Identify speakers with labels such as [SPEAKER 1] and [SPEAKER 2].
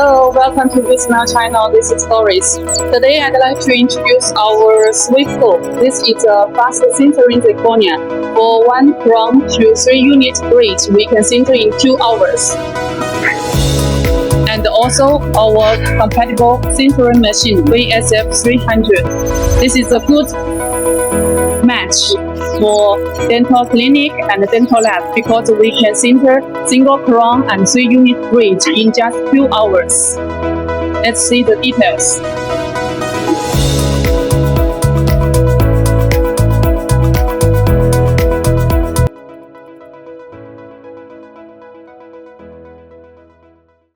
[SPEAKER 1] Hello, welcome to Vsmile channel. This is Doris. Today I'd like to introduce our Swift Tool. This is a fast sintering Zirconia. For 1 crown to 3 unit bridge, we can sinter in 2 hours. And also our compatible sintering machine VSF300. This is a good match for dental clinic and dental lab because we can sinter single crown and 3 unit bridge in just 2 hours. Let's see the details.